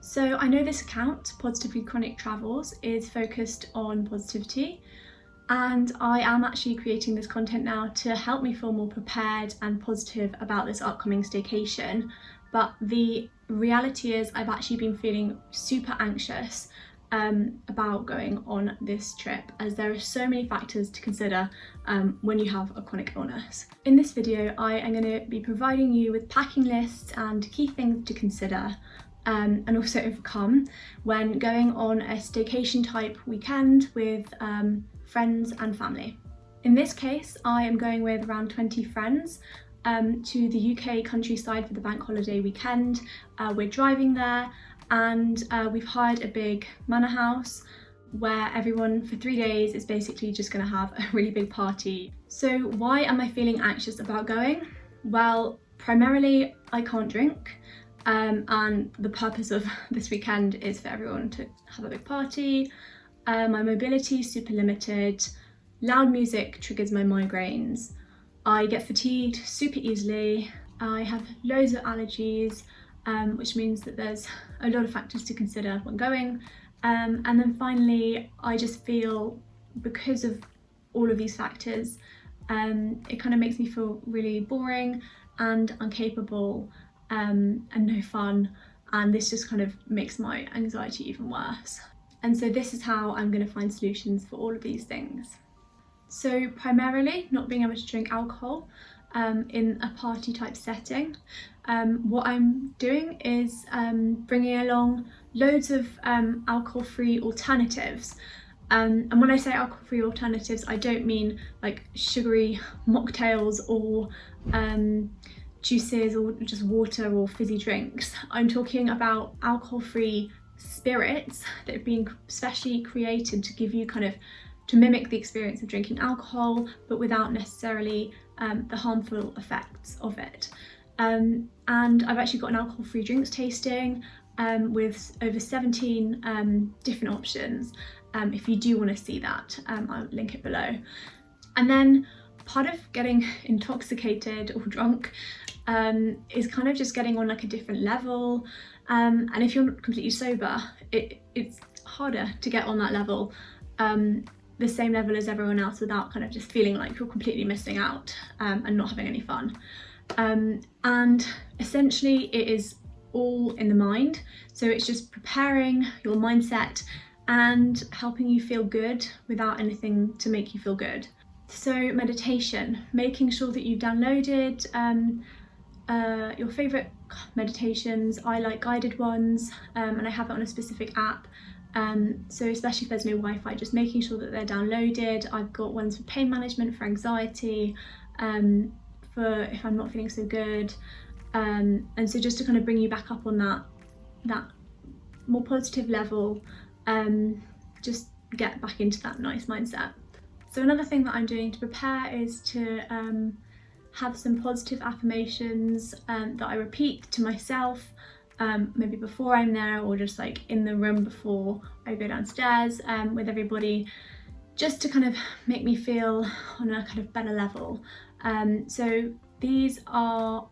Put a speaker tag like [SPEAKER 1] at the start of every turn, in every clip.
[SPEAKER 1] So I know this account, Positively Chronic Travels, is focused on positivity, and I am actually creating this content now to help me feel more prepared and positive about this upcoming staycation. But the reality is I've actually been feeling super anxious about going on this trip, as there are so many factors to consider when you have a chronic illness. In this video, I am going to be providing you with packing lists and key things to consider and also overcome when going on a staycation-type weekend with friends and family. In this case, I am going with around 20 friends to the UK countryside for the bank holiday weekend. We're driving there, and we've hired a big manor house where everyone for 3 days is basically just going to have a really big party. So why am I feeling anxious about going? Well, primarily I can't drink, and the purpose of this weekend is for everyone to have a big party. My mobility is super limited. Loud music triggers my migraines. I get fatigued super easily. I have loads of allergies, which means that there's a lot of factors to consider when going. And then finally, I just feel, because of all of these factors, it kind of makes me feel really boring and incapable and no fun. And this just kind of makes my anxiety even worse. And so this is how I'm going to find solutions for all of these things. So primarily not being able to drink alcohol in a party type setting. What I'm doing is bringing along loads of alcohol-free alternatives. And when I say alcohol-free alternatives, I don't mean like sugary mocktails or juices or just water or fizzy drinks. I'm talking about alcohol-free spirits that have been specially created to give you to mimic the experience of drinking alcohol, but without necessarily the harmful effects of it. And I've actually got an alcohol-free drinks tasting with over 17 different options. If you do want to see that, I'll link it below. And then part of getting intoxicated or drunk is kind of just getting on like a different level. And if you're not completely sober, it's harder to get on that level. The same level as everyone else, without kind of just feeling like you're completely missing out and not having any fun. And essentially it is all in the mind. So it's just preparing your mindset and helping you feel good without anything to make you feel good. So meditation, making sure that you've downloaded your favourite meditations. I like guided ones, and I have it on a specific app. So especially if there's no Wi-Fi, just making sure that they're downloaded. I've got ones for pain management, for anxiety, for if I'm not feeling so good, and so just to kind of bring you back up on that more positive level, just get back into that nice mindset. So another thing that I'm doing to prepare is to have some positive affirmations that I repeat to myself, maybe before I'm there, or just like in the room before I go downstairs with everybody, just to kind of make me feel on a kind of better level. So these are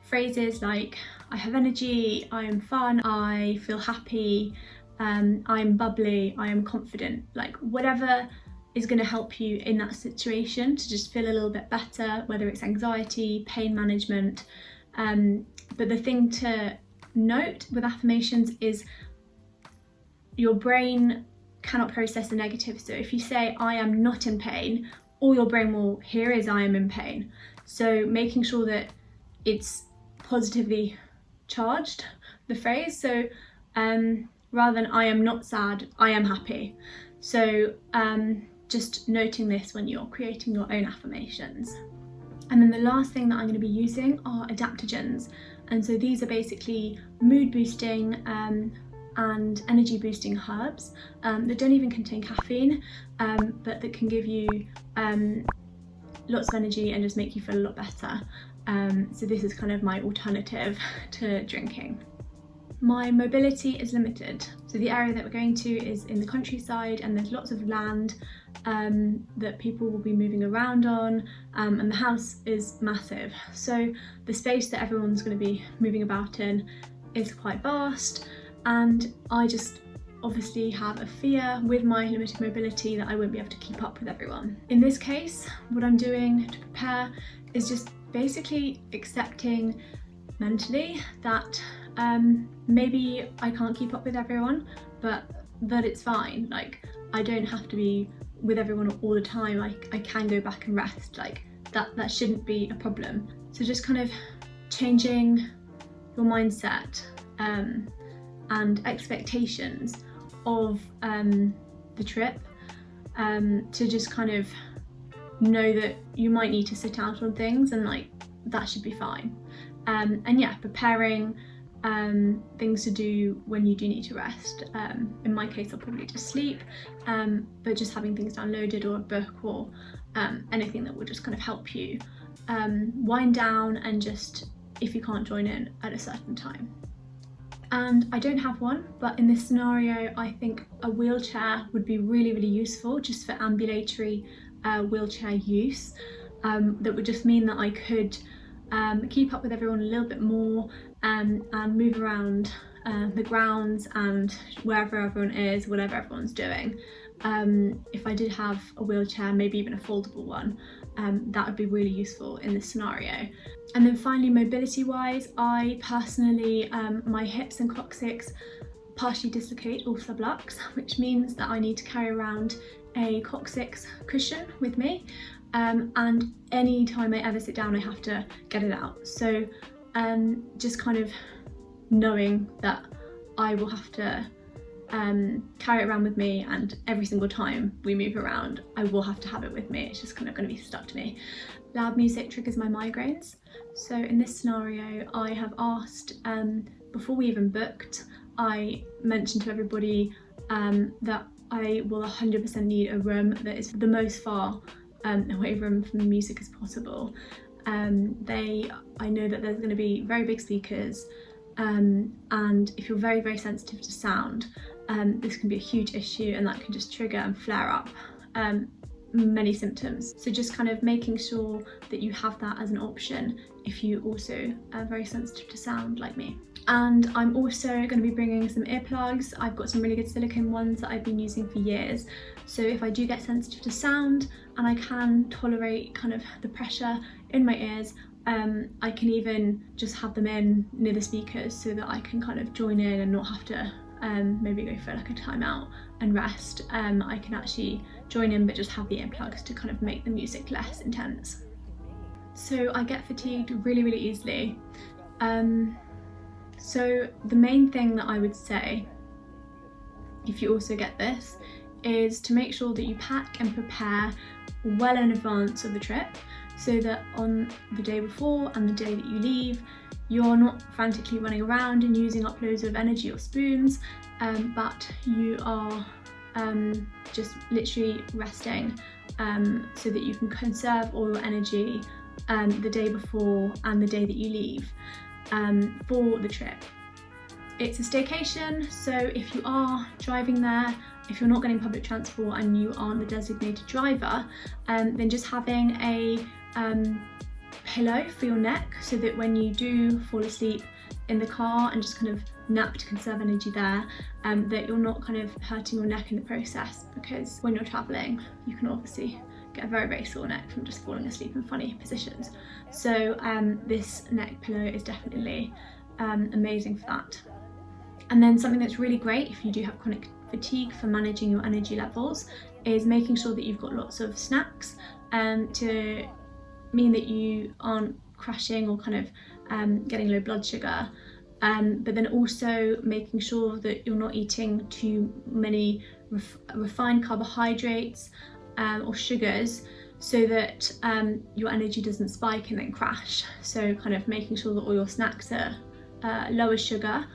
[SPEAKER 1] phrases like, I have energy, I am fun, I feel happy, I'm bubbly, I am confident, like whatever is going to help you in that situation to just feel a little bit better, whether it's anxiety, pain management. But the thing to note with affirmations is your brain cannot process the negative. So if you say, I am not in pain, all your brain will hear is I am in pain. So making sure that it's positively charged, the phrase. So rather than I am not sad, I am happy. So just noting this when you're creating your own affirmations. And then the last thing that I'm going to be using are adaptogens. And so these are basically mood boosting and energy boosting herbs that don't even contain caffeine, but that can give you lots of energy and just make you feel a lot better. So this is kind of my alternative to drinking. My mobility is limited. So the area that we're going to is in the countryside, and there's lots of land that people will be moving around on, and the house is massive. So the space that everyone's going to be moving about in is quite vast, and I just obviously have a fear with my limited mobility that I won't be able to keep up with everyone. In this case, what I'm doing to prepare is just basically accepting mentally that maybe I can't keep up with everyone, but that it's fine. Like, I don't have to be with everyone all the time. I can go back and rest. Like, that shouldn't be a problem. So just kind of changing your mindset and expectations of the trip, to just kind of know that you might need to sit out on things, and like that should be fine. And yeah, preparing things to do when you do need to rest. In my case, I'll probably just sleep, but just having things downloaded, or a book, or anything that will just kind of help you wind down, and just if you can't join in at a certain time. And I don't have one, but in this scenario, I think a wheelchair would be really, really useful, just for ambulatory wheelchair use. That would just mean that I could keep up with everyone a little bit more, and move around the grounds and wherever everyone is, whatever everyone's doing. If I did have a wheelchair, maybe even a foldable one, that would be really useful in this scenario. And then finally, mobility wise, I personally, my hips and coccyx partially dislocate or sublux, which means that I need to carry around a coccyx cushion with me, and any time I ever sit down I have to get it out. So just kind of knowing that I will have to carry it around with me, and every single time we move around I will have to have it with me. It's just kind of going to be stuck to me. Loud music triggers my migraines, so in this scenario I have asked, before we even booked, I mentioned to everybody that I will 100% need a room that is the most far away from the music as possible. I know that there's going to be very big speakers, and if you're very, very sensitive to sound, this can be a huge issue, and that can just trigger and flare up many symptoms. So just kind of making sure that you have that as an option if you also are very sensitive to sound like me. And I'm also going to be bringing some earplugs. I've got some really good silicone ones that I've been using for years. So if I do get sensitive to sound and I can tolerate kind of the pressure in my ears, I can even just have them in near the speakers so that I can kind of join in and not have to maybe go for like a timeout and rest. I can actually join in but just have the earplugs to kind of make the music less intense. So I get fatigued really, really easily. So the main thing that I would say, if you also get this, is to make sure that you pack and prepare well in advance of the trip, so that on the day before and the day that you leave, you're not frantically running around and using up loads of energy or spoons, but you are just literally resting, so that you can conserve all your energy the day before and the day that you leave for the trip. It's a staycation, so if you are driving there, if you're not getting public transport and you aren't the designated driver, then just having a pillow for your neck, so that when you do fall asleep in the car and just kind of nap to conserve energy there, that you're not kind of hurting your neck in the process, because when you're travelling you can obviously get a very, very sore neck from just falling asleep in funny positions. So this neck pillow is definitely amazing for that. And then something that's really great if you do have chronic fatigue for managing your energy levels is making sure that you've got lots of snacks, to mean that you aren't crashing or kind of getting low blood sugar, but then also making sure that you're not eating too many refined carbohydrates or sugars, so that your energy doesn't spike and then crash. So kind of making sure that all your snacks are lower sugar,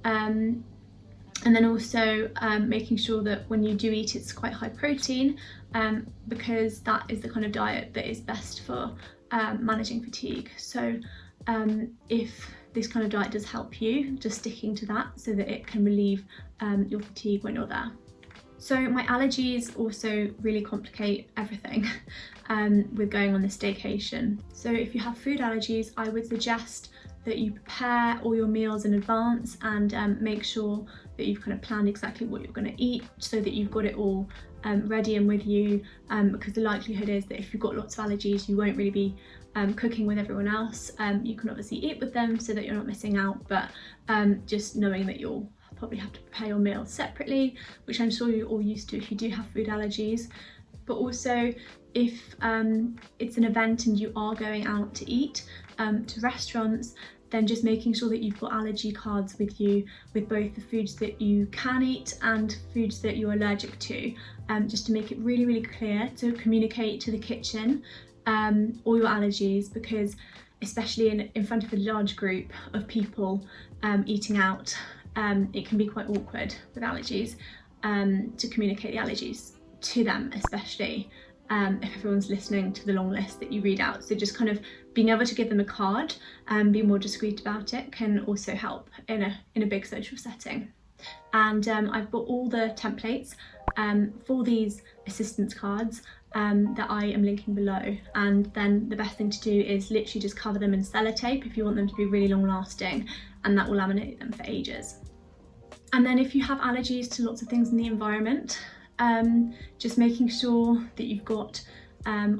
[SPEAKER 1] and then also making sure that when you do eat, it's quite high protein, because that is the kind of diet that is best for managing fatigue. So if this kind of diet does help you, just sticking to that so that it can relieve your fatigue when you're there. So my allergies also really complicate everything with going on this staycation. So if you have food allergies, I would suggest that you prepare all your meals in advance and make sure that you've kind of planned exactly what you're going to eat, so that you've got it all ready and with you, because the likelihood is that if you've got lots of allergies, you won't really be cooking with everyone else. You can obviously eat with them so that you're not missing out, but just knowing that you'll probably have to prepare your meals separately, which I'm sure you're all used to if you do have food allergies. But also, if it's an event and you are going out to eat to restaurants, then just making sure that you've got allergy cards with you, with both the foods that you can eat and foods that you're allergic to, just to make it really, really clear to communicate to the kitchen all your allergies, because especially in front of a large group of people eating out, it can be quite awkward with allergies to communicate the allergies to them, especially if everyone's listening to the long list that you read out. So just kind of being able to give them a card and be more discreet about it can also help in a big social setting. And I've got all the templates for these assistance cards that I am linking below, and then the best thing to do is literally just cover them in sellotape if you want them to be really long lasting, and that will laminate them for ages. And then if you have allergies to lots of things in the environment, just making sure that you've got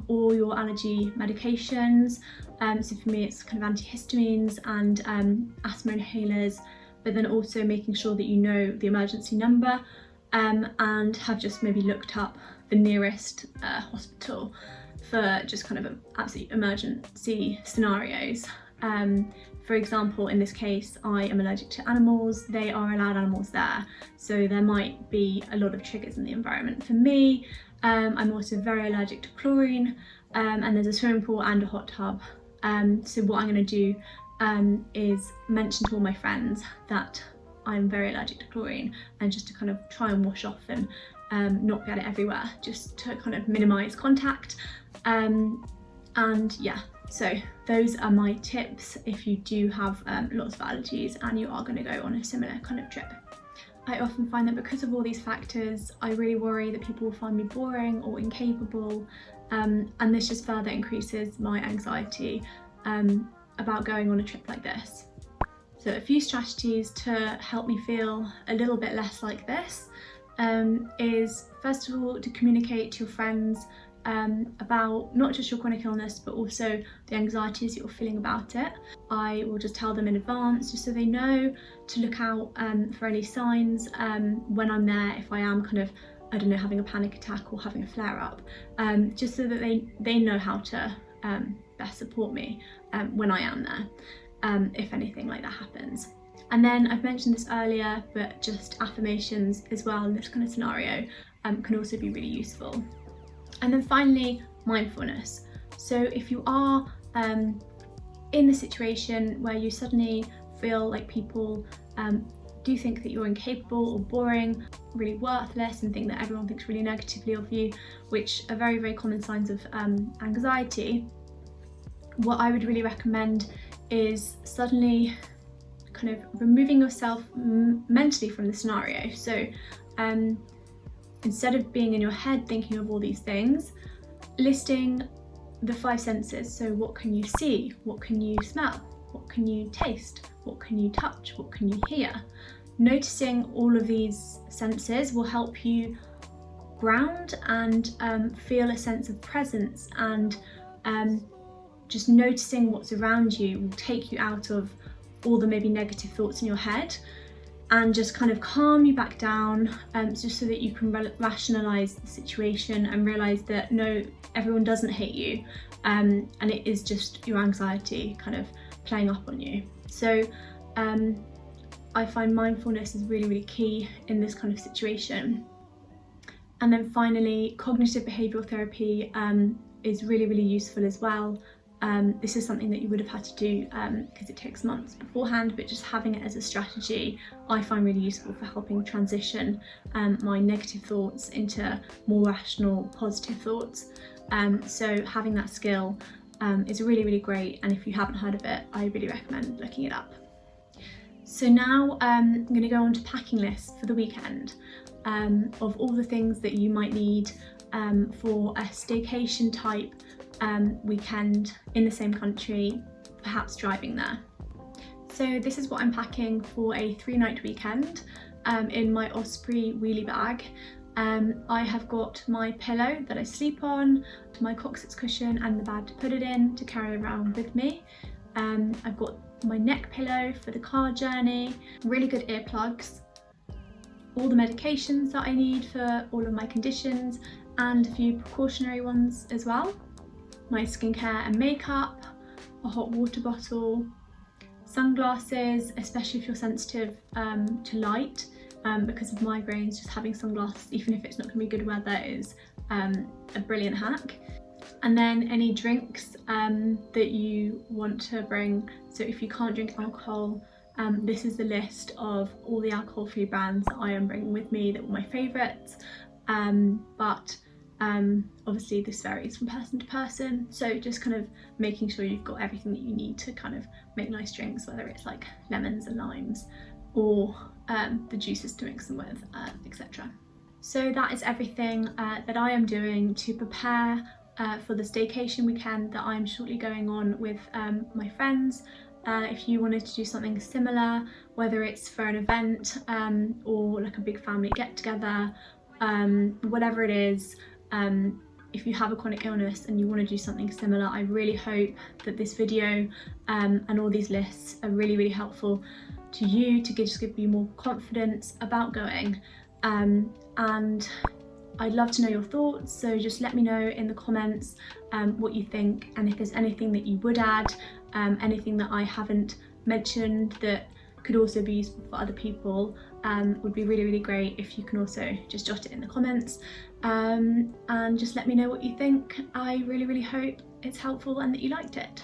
[SPEAKER 1] all your allergy medications. So for me it's kind of antihistamines and asthma inhalers, but then also making sure that you know the emergency number and have just maybe looked up the nearest hospital for just kind of absolute emergency scenarios. For example, in this case, I am allergic to animals. They are allowed animals there, so there might be a lot of triggers in the environment. For me, I'm also very allergic to chlorine, and there's a swimming pool and a hot tub. So what I'm going to do is mention to all my friends that I'm very allergic to chlorine, and just to kind of try and wash off and not get it everywhere, just to kind of minimise contact. And yeah, so those are my tips if you do have lots of allergies and you are going to go on a similar kind of trip. I often find that because of all these factors, I really worry that people will find me boring or incapable, and this just further increases my anxiety about going on a trip like this. So a few strategies to help me feel a little bit less like this is, first of all, to communicate to your friends about not just your chronic illness but also the anxieties you're feeling about it. I will just tell them in advance, just so they know to look out for any signs when I'm there, if I am kind of, I don't know, having a panic attack or having a flare-up, just so that they know how to best support me when I am there, if anything like that happens. And then I've mentioned this earlier, but just affirmations as well in this kind of scenario can also be really useful. And then finally, mindfulness. So if you are in the situation where you suddenly feel like people do think that you're incapable or boring, really worthless, and think that everyone thinks really negatively of you, which are very, very common signs of anxiety, what I would really recommend is suddenly kind of removing yourself mentally from the scenario. So instead of being in your head thinking of all these things, listing the 5 senses. So what can you see? What can you smell? What can you taste? What can you touch? What can you hear? Noticing all of these senses will help you ground and feel a sense of presence, and just noticing what's around you will take you out of all the maybe negative thoughts in your head and just kind of calm you back down, just so that you can rationalise the situation and realise that no, everyone doesn't hate you, and it is just your anxiety kind of playing up on you. So I find mindfulness is really, really key in this kind of situation. And then finally, cognitive behavioural therapy is really, really useful as well. This is something that you would have had to do because it takes months beforehand, but just having it as a strategy I find really useful for helping transition my negative thoughts into more rational, positive thoughts. So having that skill is really, really great, and if you haven't heard of it, I really recommend looking it up. So now I'm going to go on to packing lists for the weekend of all the things that you might need for a staycation-type weekend in the same country, perhaps driving there. So this is what I'm packing for a 3-night weekend in my Osprey wheelie bag. I have got my pillow that I sleep on, my coccyx cushion and the bag to put it in to carry around with me. I've got my neck pillow for the car journey, really good earplugs, all the medications that I need for all of my conditions and a few precautionary ones as well. My skincare and makeup, a hot water bottle, sunglasses, especially if you're sensitive to light. Because of migraines, just having sunglasses, even if it's not going to be good weather, is a brilliant hack. And then any drinks that you want to bring. So if you can't drink alcohol, this is the list of all the alcohol-free brands that I am bringing with me that were my favourites. But obviously this varies from person to person, so just kind of making sure you've got everything that you need to kind of make nice drinks, whether it's like lemons and limes or the juices to mix them with, etc. So that is everything that I am doing to prepare for the staycation weekend that I'm shortly going on with my friends. If you wanted to do something similar, whether it's for an event or like a big family get together, whatever it is, if you have a chronic illness and you want to do something similar, I really hope that this video and all these lists are really helpful to you to just give you more confidence about going. And I'd love to know your thoughts, so just let me know in the comments what you think, and if there's anything that you would add, anything that I haven't mentioned that could also be useful for other people, would be really great if you can also just jot it in the comments, and just let me know what you think. I really hope it's helpful and that you liked it.